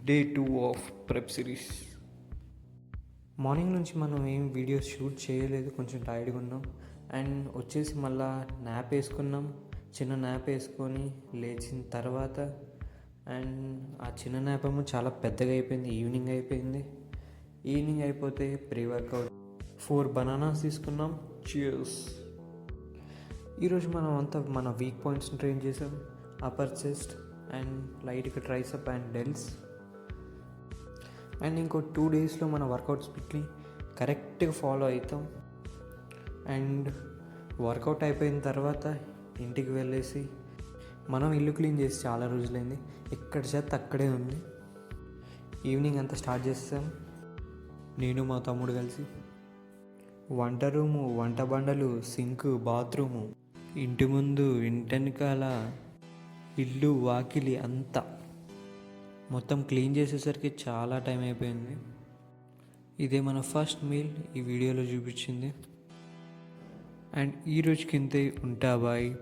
Day 2 of prep series. Morning నుంచి మనం ఏం వీడియోస్ షూట్ చేయలేదు, కొంచెం టైర్డ్గా ఉన్నాం. అండ్ వచ్చేసి మళ్ళా న్యాప్ వేసుకున్నాం. చిన్న న్యాప్ వేసుకొని లేచిన తర్వాత అండ్ ఆ చిన్న న్యాప్ ఏమో చాలా పెద్దగా అయిపోయింది. ఈవినింగ్ అయిపోయింది. ఈవినింగ్ అయిపోతే ప్రీ వర్కౌట్ 4 బనానాస్ తీసుకున్నాం. చియర్స్. ఈరోజు మనం అంతా మన వీక్ పాయింట్స్ని ట్రైన్ చేసాం. అప్పర్ చెస్ట్ అండ్ లైట్గా ట్రైసప్ అండ్ డెల్స్. అండ్ ఇంకో 2 డేస్లో మన వర్కౌట్ స్పిట్ని కరెక్ట్గా ఫాలో అవుతాం. అండ్ వర్కౌట్ అయిపోయిన తర్వాత ఇంటికి వెళ్ళేసి మనం ఇల్లు క్లీన్ చేసి చాలా రోజులైంది. ఎక్కడ చేత అక్కడే ఉంది. ఈవినింగ్ అంతా స్టార్ట్ చేస్తాం. నేను మా తమ్ముడు కలిసి వంట రూము, వంట బండలు, సింక్, బాత్రూము, ఇంటి ముందు, ఇంటెనకాల, ఇల్లు, వాకిలి అంతా మొత్తం క్లీన్ చేసేసరికి చాలా టైం అయిపోయింది. ఇదే మన ఫస్ట్ మీల్ ఈ వీడియోలో చూపించింది. అండ్ ఈ రోజుకి ఇంతే. ఉంటా బాయ్.